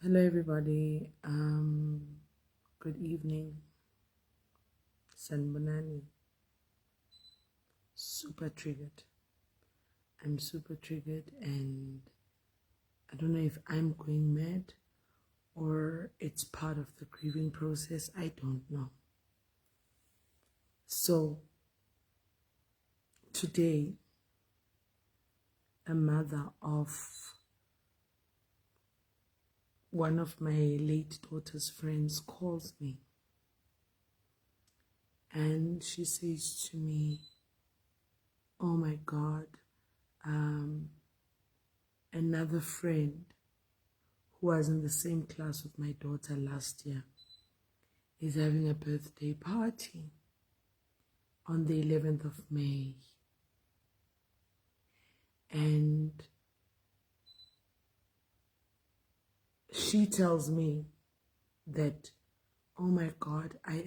Hello, everybody. Good evening. Sanbonani. Super triggered. I'm super triggered, and I don't know if I'm going mad or it's part of the grieving process. I don't know. So, today, a mother of one of my late daughter's friends calls me, and she says to me, "Oh my God, another friend who was in the same class with my daughter last year is having a birthday party on the 11th of May. And she tells me that, oh my God, I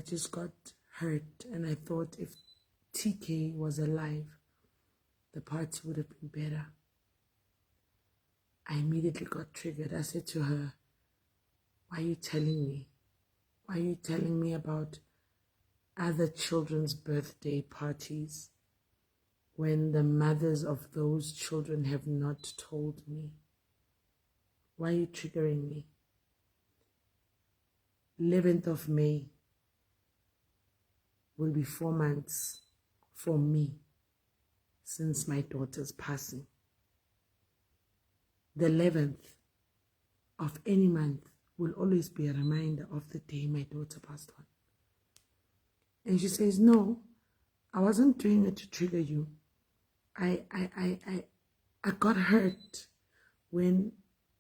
just got hurt, and I thought if TK was alive, the party would have been better." I immediately got triggered. I said to her, "Why are you telling me? Why are you telling me about other children's birthday parties when the mothers of those children have not told me? Why are you triggering me? 11th of May will be 4 months for me since my daughter's passing. The 11th of any month will always be a reminder of the day my daughter passed on." And she says, "No, I wasn't doing it to trigger you. I got hurt when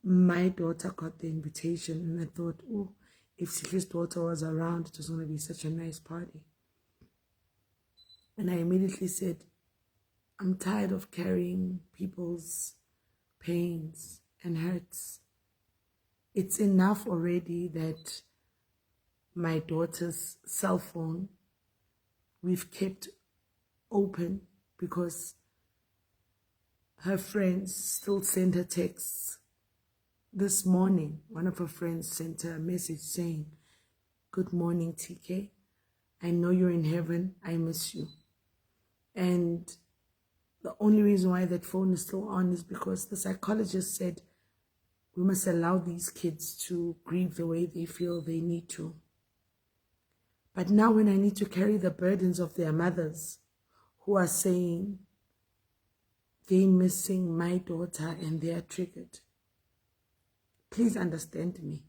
my daughter got the invitation, and I thought, oh, if Sikhi's daughter was around, it was going to be such a nice party." And I immediately said, "I'm tired of carrying people's pains and hurts. It's enough already that my daughter's cell phone we've kept open because her friends still send her texts. This morning, one of her friends sent her a message saying, 'Good morning, TK. I know you're in heaven. I miss you.' And the only reason why that phone is still on is because the psychologist said we must allow these kids to grieve the way they feel they need to. But now when I need to carry the burdens of their mothers who are saying they're missing my daughter and they are triggered, please understand me.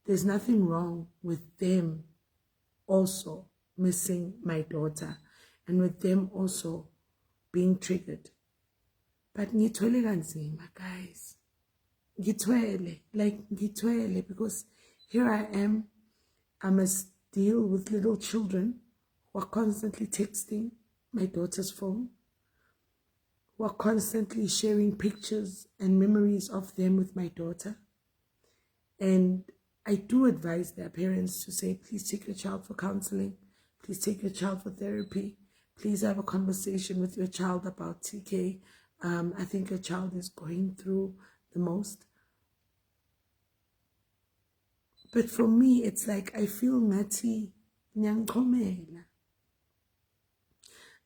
There's nothing wrong with them also missing my daughter and with them also being triggered. But ngithwele kanzima, guys. Ngithwele, because here I am. I must deal with little children who are constantly texting my daughter's phone, who are constantly sharing pictures and memories of them with my daughter. And I do advise their parents to say, please take your child for counseling, please take your child for therapy, please have a conversation with your child about TK. I think your child is going through the most. But for me, it's like I feel ngati nyankomela.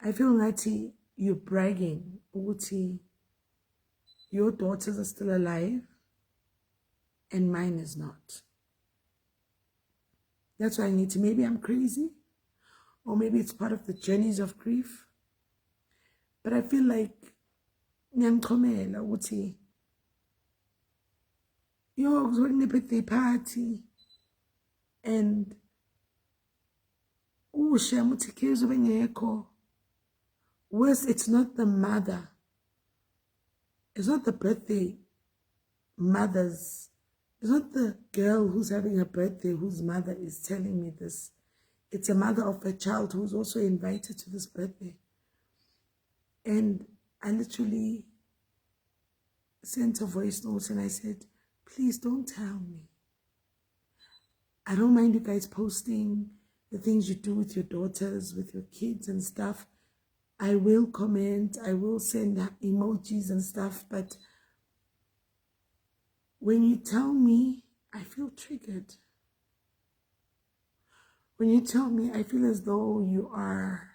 I feel ngati you're bragging ukuthi your daughters are still alive and mine is not. That's why I need to, maybe I'm crazy, or maybe it's part of the journeys of grief. But I feel like nyankomela ukuthi you're going to birthday party and worse, it's not the mother. It's not the birthday mothers. It's not the girl who's having a birthday whose mother is telling me this. It's a mother of a child who's also invited to this birthday. And I literally sent a voice note and I said, please don't tell me. I don't mind you guys posting the things you do with your daughters, with your kids and stuff. I will comment, I will send emojis and stuff, but When you tell me, I feel triggered. When you tell me, I feel as though you are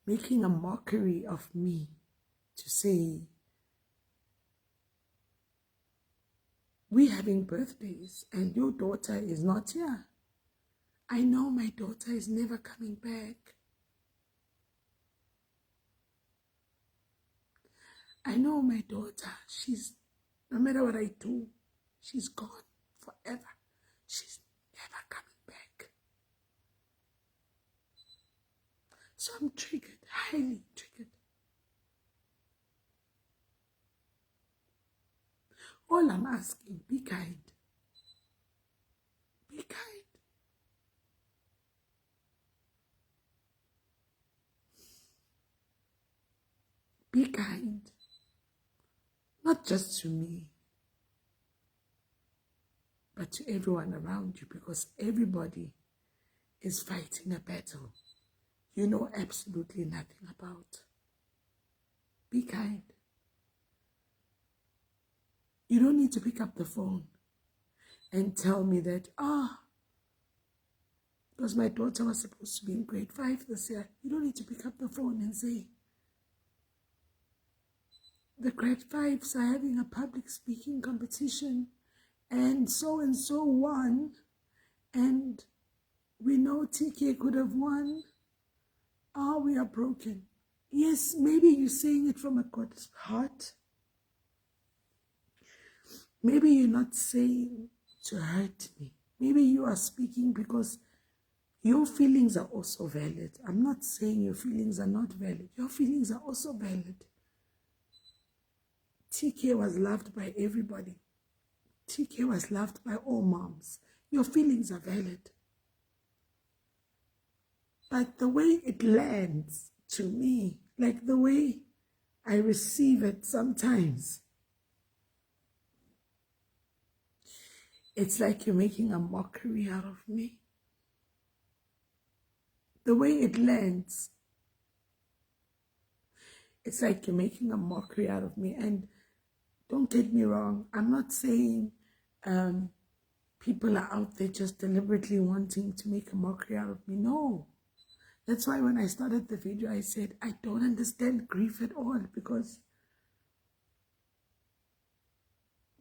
making a mockery of me to say, we're having birthdays and your daughter is not here. I know my daughter is never coming back. I know my daughter, no matter what I do, she's gone forever. She's never coming back. So I'm triggered, highly triggered. All I'm asking, be kind. Be kind. Be kind. Not just to me, but to everyone around you, because everybody is fighting a battle you know absolutely nothing about. Be kind. You don't need to pick up the phone and tell me that, because my daughter was supposed to be in grade 5 this year. You don't need to pick up the phone and say, the grade 5s are having a public speaking competition and so won, and we know TK could have won. We are broken. Yes, maybe you're saying it from a good heart. Maybe you're not saying to hurt me. Maybe you are speaking because your feelings are also valid. I'm not saying your feelings are not valid. Your feelings are also valid. TK was loved by everybody. TK was loved by all moms. Your feelings are valid. But the way it lands to me, like the way I receive it sometimes, it's like you're making a mockery out of me. The way it lands, it's like you're making a mockery out of me. And don't get me wrong, I'm not saying people are out there just deliberately wanting to make a mockery out of me. No. That's why when I started the video, I said, I don't understand grief at all, because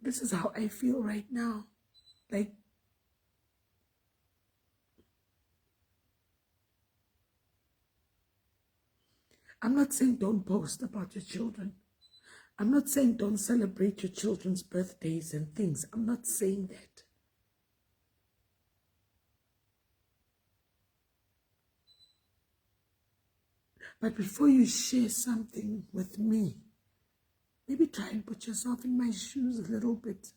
this is how I feel right now. Like, I'm not saying don't post about your children. I'm not saying don't celebrate your children's birthdays and things. I'm not saying that. But before you share something with me, maybe try and put yourself in my shoes a little bit.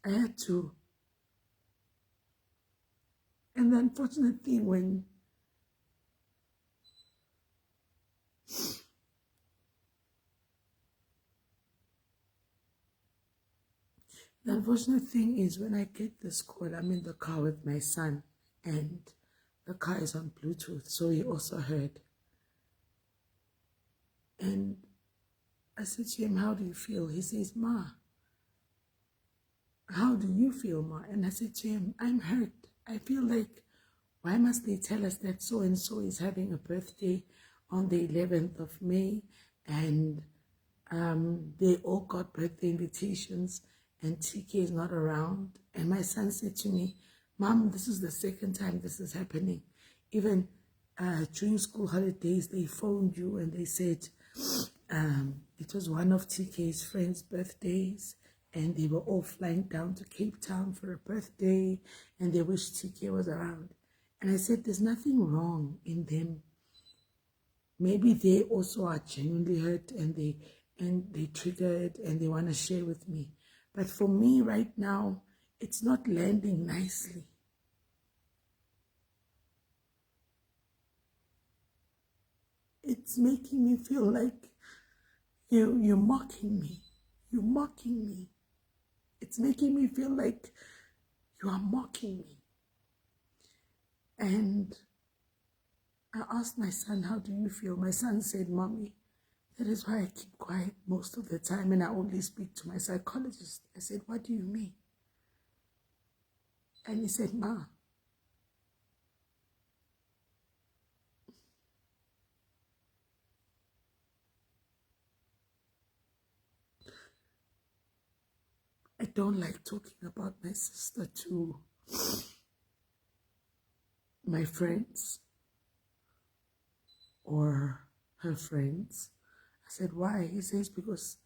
I had to. And the unfortunate thing, is when I get this call, I'm in the car with my son and the car is on Bluetooth, so he also heard. And I said to him, how do you feel? He says, Ma, how do you feel, Ma? And I said to him, I'm hurt. I feel like, why must they tell us that so-and-so is having a birthday on the 11th of May and they all got birthday invitations and TK is not around? And my son said to me, Mom, this is the second time this is happening. Even during school holidays, they phoned you and they said it was one of TK's friends' birthdays and they were all flying down to Cape Town for a birthday and they wished TK was around. And I said, there's nothing wrong in them. Maybe they also are genuinely hurt and they triggered and they want to share with me. But for me right now, it's not landing nicely. It's making me feel like you're mocking me. You're mocking me. It's making me feel like you are mocking me. And I asked my son, how do you feel? My son said, Mommy, That is why I keep quiet most of the time and I only speak to my psychologist. I said, what do you mean? And he said, Ma, I don't like talking about my sister to my friends or her friends. I said, why? He says, because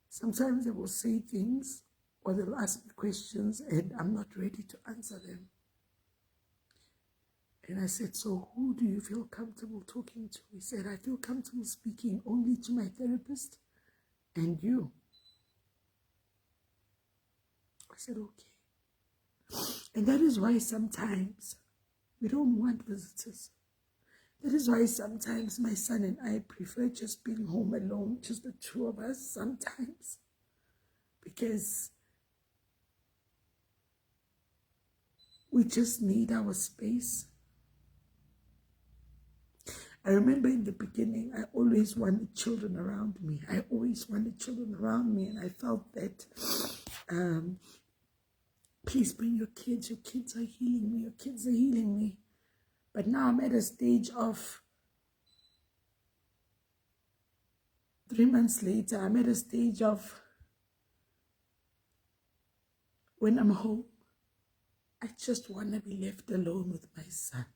sometimes they will say things or they'll ask me questions and I'm not ready to answer them. And I said, so who do you feel comfortable talking to? He said, I feel comfortable speaking only to my therapist and you. I said, okay. And that is why sometimes we don't want visitors. That is why sometimes my son and I prefer just being home alone, just the two of us sometimes. Because we just need our space. I remember in the beginning, I always wanted children around me. I always wanted children around me. And I felt that, please bring your kids. Your kids are healing me. Your kids are healing me. But now I'm at a stage of 3 months later, I'm at a stage of when I'm home, I just want to be left alone with my son.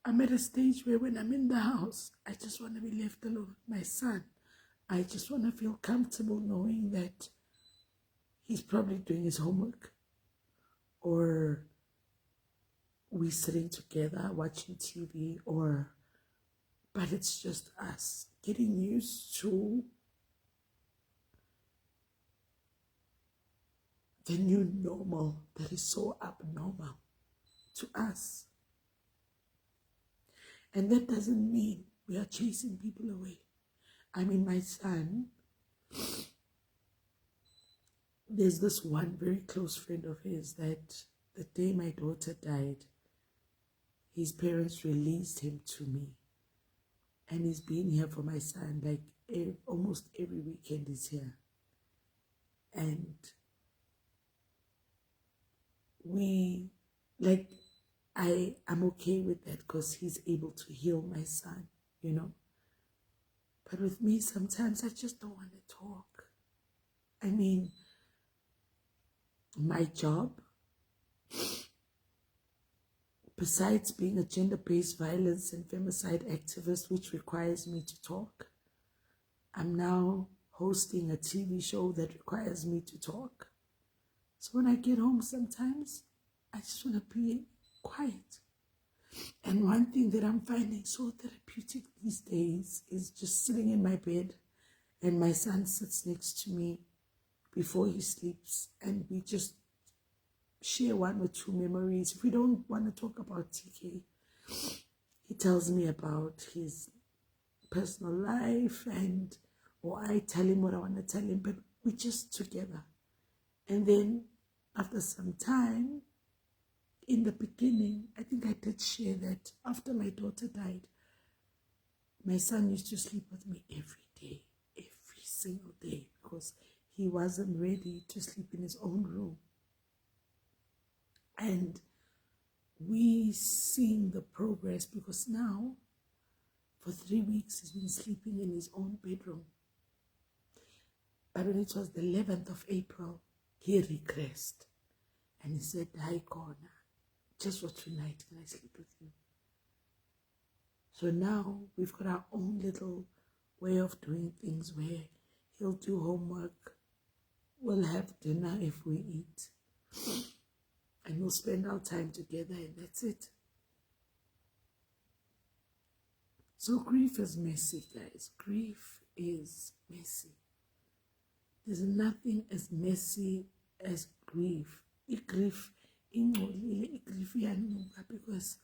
I'm at a stage where when I'm in the house, I just want to be left alone with my son. I just want to feel comfortable knowing that he's probably doing his homework or we're sitting together watching TV but it's just us getting used to the new normal that is so abnormal to us. And that doesn't mean we are chasing people away. I mean, my son, there's this one very close friend of his that the day my daughter died, his parents released him to me. And he's been here for my son, like almost every weekend he's here. And I'm okay with that because he's able to heal my son, you know. But with me, sometimes I just don't want to talk. I mean, my job, besides being a gender-based violence and femicide activist, which requires me to talk, I'm now hosting a TV show that requires me to talk. So when I get home sometimes, I just want to be quiet. And one thing that I'm finding so therapeutic these days is just sitting in my bed and my son sits next to me before he sleeps and we just share one or two memories. If we don't want to talk about TK, he tells me about his personal life or I tell him what I want to tell him, but we're just together. And then after some time, in the beginning, I think I did share that after my daughter died, my son used to sleep with me every day, every single day, because he wasn't ready to sleep in his own room. And we seeing the progress because now, for 3 weeks, he's been sleeping in his own bedroom. But when it was the 11th of April, he regressed. And he said, hi, Kona, just for tonight, can I sleep with you? So now we've got our own little way of doing things where he'll do homework, we'll have dinner if we eat, and we'll spend our time together, and that's it. So grief is messy, guys. Grief is messy. There's nothing as messy as grief. Grief because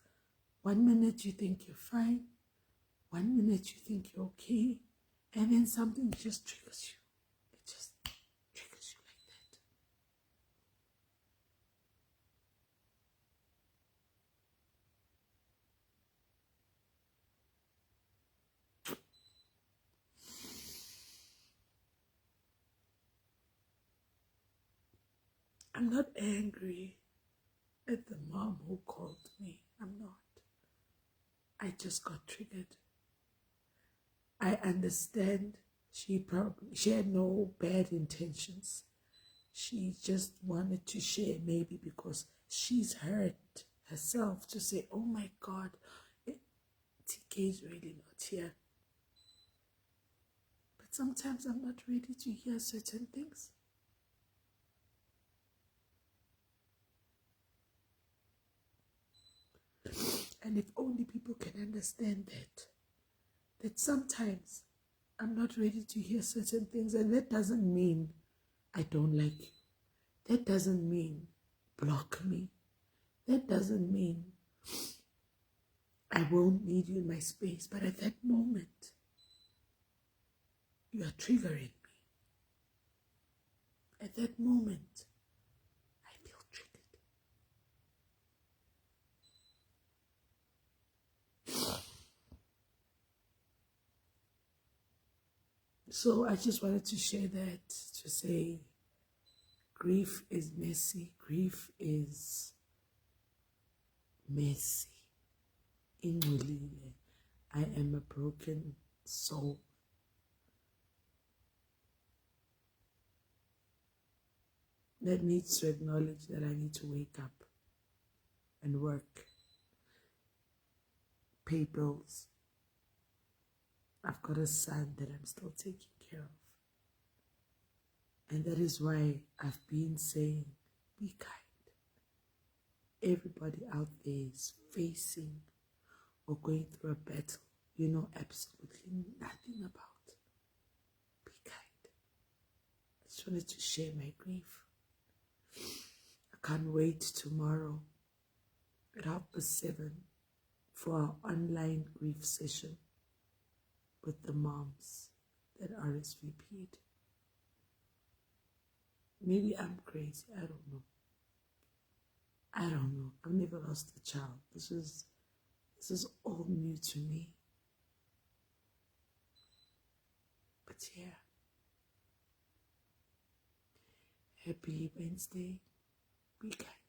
1 minute you think you're fine, 1 minute you think you're okay, and then something just triggers you. It just triggers you like I'm not angry at the mom who called me. I'm not. I just got triggered. I understand she had no bad intentions. She just wanted to share, maybe because she's hurt herself, to say, oh my God, TK is really not here. But sometimes I'm not ready to hear certain things. And if only people can understand that sometimes I'm not ready to hear certain things, and that doesn't mean I don't like you. That doesn't mean block me. That doesn't mean I won't need you in my space. But at that moment, you are triggering me. At that moment, I feel triggered. So I just wanted to share that, to say grief is messy. Grief is messy. Ingcolile. I am a broken soul. That needs to acknowledge that I need to wake up and work, pay bills. I've got a son that I'm still taking care of. And that is why I've been saying, be kind. Everybody out there is facing or going through a battle you know absolutely nothing about. Be kind. I just wanted to share my grief. I can't wait tomorrow at 7:30 for our online grief session with the moms that RSVP'd. Maybe I'm crazy. I don't know. I've never lost a child. This is all new to me. But yeah. Happy Wednesday. Be kind.